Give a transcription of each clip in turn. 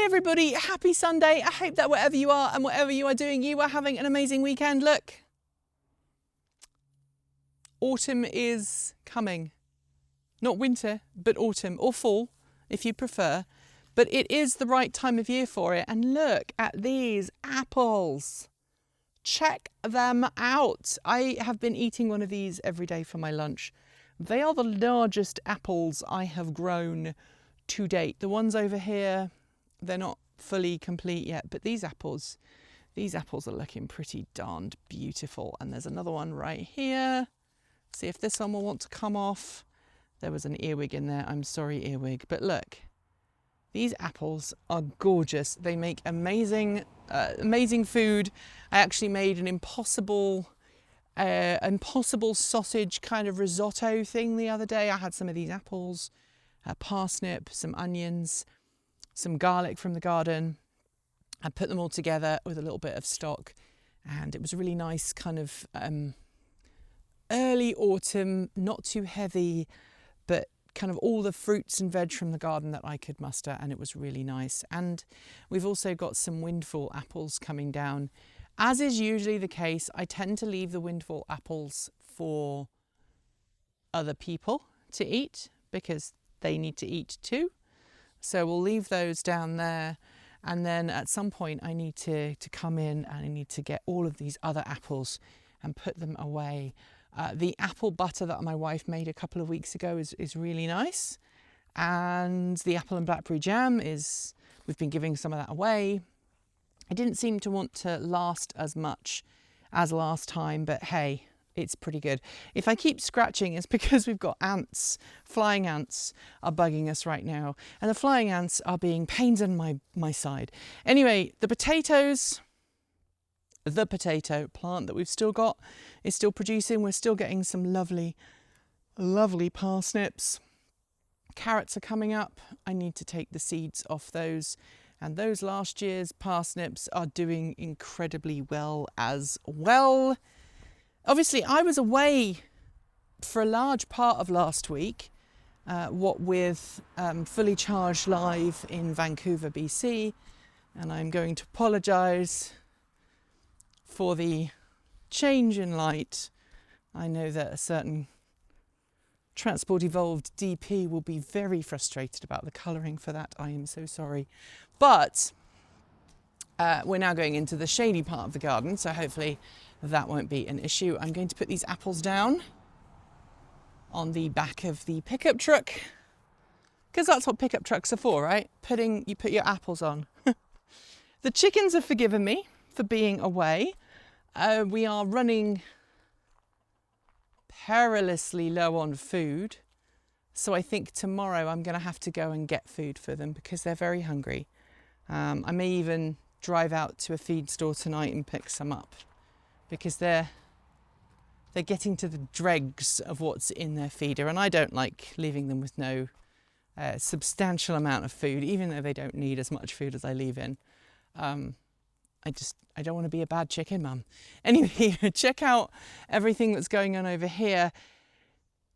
Hey everybody, happy Sunday. I hope that wherever you are and whatever you are doing, you are having an amazing weekend. Look, autumn is coming. Not winter, but autumn, or fall, if you prefer. But it is the right time of year for it. And look at these apples. Check them out. I have been eating one of these every day for my lunch. They are the largest apples I have grown to date. The ones over here, they're not fully complete yet, but these apples are looking pretty darned beautiful. And there's another one right here. See if this one will want to come off. There was an earwig in there. I'm sorry, earwig. But look, these apples are gorgeous. They make amazing food. I actually made an impossible sausage kind of risotto thing the other day. I had some of these apples, parsnip, some onions, some garlic from the garden. I put them all together with a little bit of stock, and it was a really nice kind of early autumn, not too heavy, but kind of all the fruits and veg from the garden that I could muster, and it was really nice. And we've also got some windfall apples coming down. As is usually the case, I tend to leave the windfall apples for other people to eat because they need to eat too. So we'll leave those down there, and then at some point I need to come in and I need to get all of these other apples and put them away. The apple butter that my wife made a couple of weeks ago is really nice, and the apple and blackberry jam we've been giving some of that away. I didn't seem to want to last as much as last time, but hey, it's pretty good. If I keep scratching, it's because we've got ants. Flying ants are bugging us right now, and the flying ants are being pains in my side. Anyway, the potato plant that we've still got is still producing. We're still getting some lovely parsnips. Carrots are coming up. I need to take the seeds off those. And those last year's parsnips are doing incredibly well as well. Obviously, I was away for a large part of last week, what with Fully Charged Live in Vancouver, BC. And I'm going to apologise for the change in light. I know that a certain Transport Evolved DP will be very frustrated about the colouring for that. I am so sorry. But we're now going into the shady part of the garden, so hopefully that won't be an issue. I'm going to put these apples down on the back of the pickup truck, because that's what pickup trucks are for, right? You put your apples on. The chickens have forgiven me for being away. We are running perilously low on food, so I think tomorrow I'm going to have to go and get food for them because they're very hungry. I may even drive out to a feed store tonight and pick some up because they're getting to the dregs of what's in their feeder, and I don't like leaving them with no substantial amount of food, even though they don't need as much food as I leave in. I don't want to be a bad chicken mum. Anyway, check out everything that's going on over here.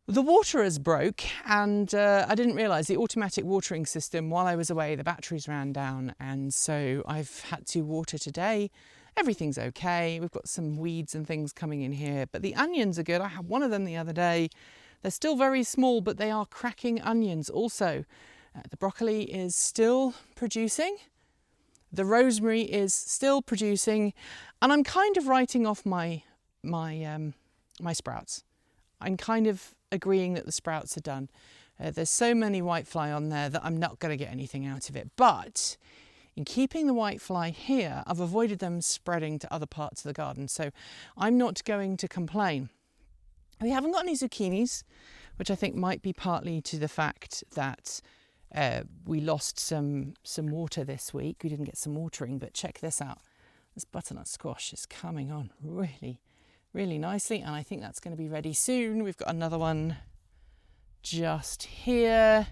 The water is broke, and I didn't realise the automatic watering system, while I was away, the batteries ran down, and so I've had to water today. Everything's okay. We've got some weeds and things coming in here, but the onions are good. I had one of them the other day. They're still very small, but they are cracking onions also. The broccoli is still producing. The rosemary is still producing, and I'm kind of writing off my sprouts. I'm kind of agreeing that the sprouts are done. There's so many whitefly on there that I'm not going to get anything out of it. But in keeping the whitefly here, I've avoided them spreading to other parts of the garden, so I'm not going to complain. We haven't got any zucchinis, which I think might be partly to the fact that we lost some water this week. We didn't get some watering, but check this out. This butternut squash is coming on really nicely, and I think that's going to be ready soon. We've got another one just here.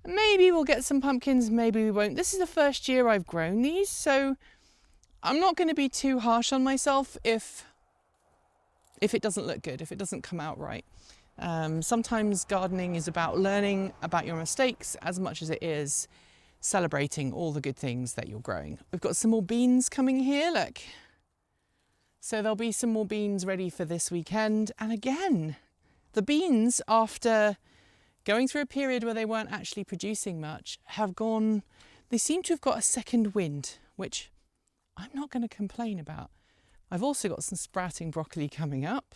Maybe we'll get some pumpkins, maybe we won't. This is the first year I've grown these, so I'm not going to be too harsh on myself if it doesn't look good, if it doesn't come out right. Sometimes gardening is about learning about your mistakes as much as it is celebrating all the good things that you're growing. We've got some more beans coming here, look. So there'll be some more beans ready for this weekend. And again, the beans, after going through a period where they weren't actually producing much, they seem to have got a second wind, which I'm not going to complain about. I've also got some sprouting broccoli coming up,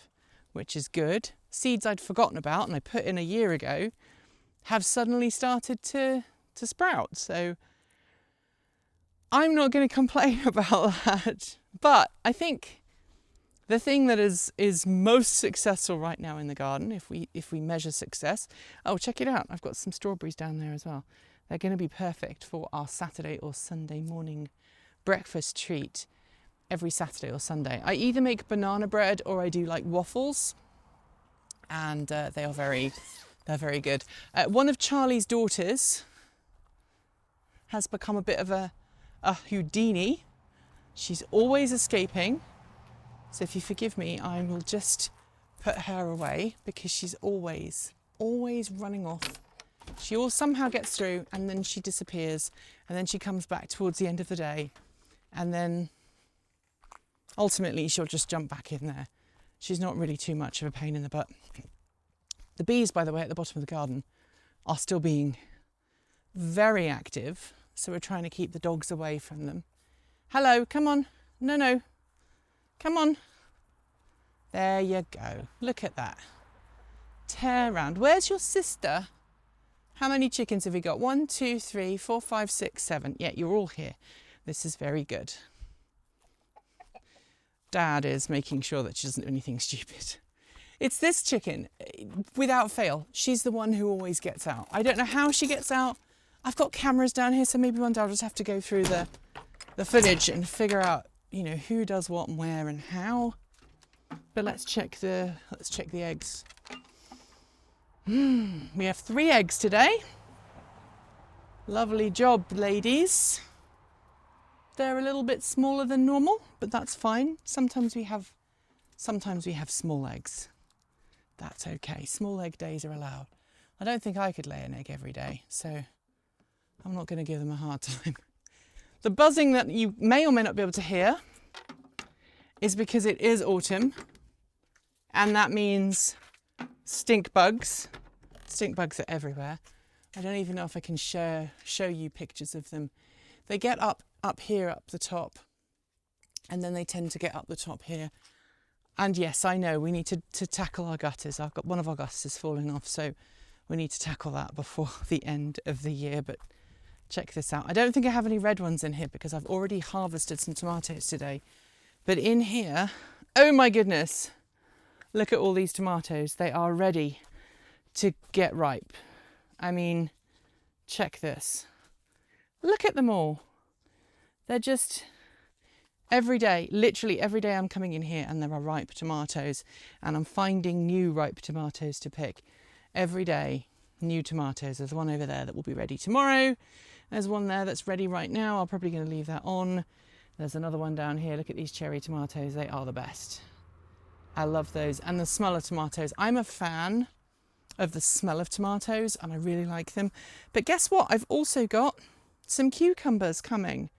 which is good. Seeds I'd forgotten about and I put in a year ago have suddenly started to sprout. So I'm not going to complain about that. But I think the thing that is most successful right now in the garden, if we measure success, oh, check it out. I've got some strawberries down there as well. They're going to be perfect for our Saturday or Sunday morning breakfast treat every Saturday or Sunday. I either make banana bread or I do like waffles, and they're very good. One of Charlie's daughters has become a bit of a Houdini. She's always escaping. So if you forgive me, I will just put her away because she's always running off. She all somehow gets through and then she disappears and then she comes back towards the end of the day and then ultimately she'll just jump back in there. She's not really too much of a pain in the butt. The bees, by the way, at the bottom of the garden are still being very active. So we're trying to keep the dogs away from them. Hello, come on. No. Come on. There you go. Look at that. Tear round. Where's your sister? How many chickens have we got? 1, 2, 3, 4, 5, 6, 7. Yeah, you're all here. This is very good. Dad is making sure that she doesn't do anything stupid. It's this chicken, without fail. She's the one who always gets out. I don't know how she gets out. I've got cameras down here, so maybe one day I'll just have to go through the footage and figure out, who does what and where and how. But let's check the eggs. We have 3 eggs today. Lovely job, ladies. They're a little bit smaller than normal, but that's fine. Sometimes we have small eggs. That's okay. Small egg days are allowed. I don't think I could lay an egg every day, so I'm not going to give them a hard time. The buzzing that you may or may not be able to hear is because it is autumn, and that means stink bugs. Stink bugs are everywhere. I don't even know if I can show you pictures of them. They get up here, up the top, and then they tend to get up the top here. And yes, I know we need to tackle our gutters. I've got one of our gutters falling off, so we need to tackle that before the end of the year. But check this out. I don't think I have any red ones in here because I've already harvested some tomatoes today. But in here, oh my goodness, look at all these tomatoes. They are ready to get ripe. I mean, check this. Look at them all. They're just every day, literally every day I'm coming in here and there are ripe tomatoes and I'm finding new ripe tomatoes to pick. Every day, new tomatoes. There's one over there that will be ready tomorrow. There's one there that's ready right now. I'm probably going to leave that on. There's another one down here. Look at these cherry tomatoes. They are the best. I love those. And the smell of tomatoes. I'm a fan of the smell of tomatoes and I really like them. But guess what? I've also got some cucumbers coming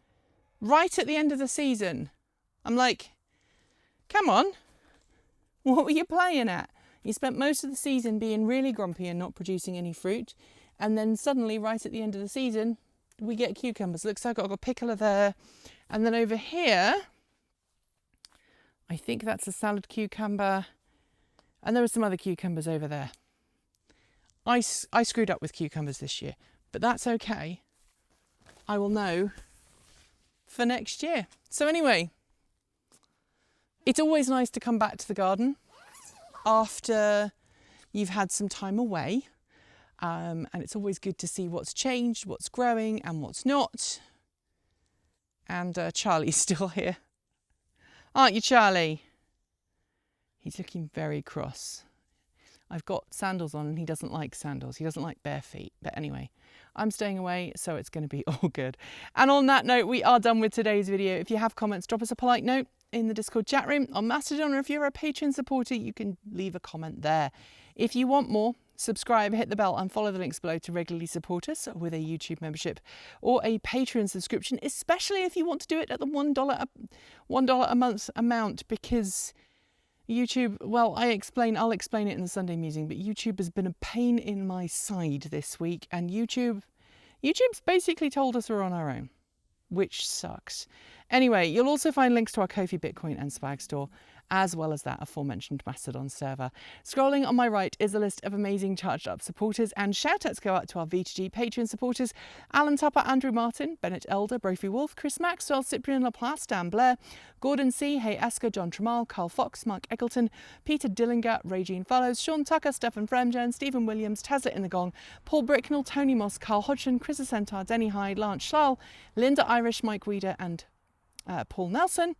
right at the end of the season. I'm like, come on. What were you playing at? You spent most of the season being really grumpy and not producing any fruit. And then suddenly, right at the end of the season, we get cucumbers. Looks like I've got a pickler there. And then over here, I think that's a salad cucumber. And there were some other cucumbers over there. I screwed up with cucumbers this year, but that's okay. I will know for next year. So anyway, it's always nice to come back to the garden after you've had some time away. And it's always good to see what's changed, what's growing and what's not. And Charlie's still here. Aren't you, Charlie? He's looking very cross. I've got sandals on and he doesn't like sandals. He doesn't like bare feet. But anyway, I'm staying away, so it's going to be all good. And on that note, we are done with today's video. If you have comments, drop us a polite note in the Discord chat room on Mastodon, or if you're a Patreon supporter, you can leave a comment there. If you want more, subscribe, hit the bell and follow the links below to regularly support us with a YouTube membership or a Patreon subscription, especially if you want to do it at the $1 a month amount, because YouTube, well, I'll explain it in the Sunday musing, but YouTube has been a pain in my side this week, and YouTube's basically told us we're on our own, which sucks. Anyway, you'll also find links to our Ko-fi, Bitcoin and Swag store, as well as that aforementioned Mastodon server. Scrolling on my right is a list of amazing charged up supporters, and shout outs go out to our V2G Patreon supporters: Alan Tupper, Andrew Martin, Bennett Elder, Brophy Wolf, Chris Maxwell, Cyprian Laplace, Dan Blair, Gordon C, Hey Esker, John Tramal, Carl Fox, Mark Eggleton, Peter Dillinger, Regine Follows, Sean Tucker, Stefan Fremgen, Stephen Williams, Tesla in the Gong, Paul Bricknell, Tony Moss, Carl Hodgson, Chris Centaur, Denny Hyde, Lance Schlall, Linda Irish, Mike Weeder and Paul Nelson.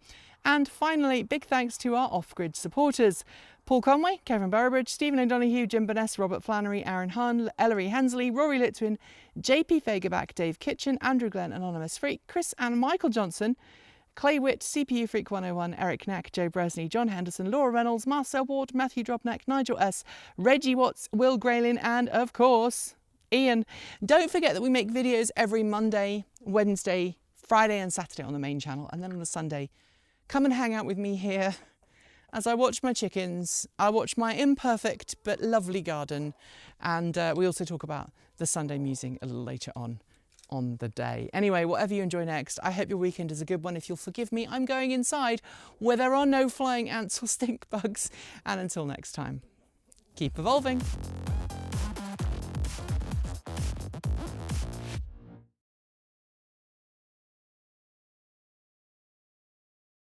And finally, big thanks to our off-grid supporters: Paul Conway, Kevin Burridge, Stephen O'Donoghue, Jim Burness, Robert Flannery, Aaron Hahn, Ellery Hensley, Rory Litwin, JP Fagerback, Dave Kitchen, Andrew Glenn, Anonymous Freak, Chris and Michael Johnson, Clay Witt, CPU Freak 101, Eric Knack, Joe Bresney, John Henderson, Laura Reynolds, Marcel Ward, Matthew Drobneck, Nigel S, Reggie Watts, Will Graylin, and of course, Ian. Don't forget that we make videos every Monday, Wednesday, Friday and Saturday on the main channel, and then on a Sunday, come and hang out with me here as I watch my chickens, I watch my imperfect but lovely garden, and we also talk about the Sunday musing a little later on the day. Anyway, whatever you enjoy next, I hope your weekend is a good one. If you'll forgive me, I'm going inside where there are no flying ants or stink bugs, and until next time, keep evolving.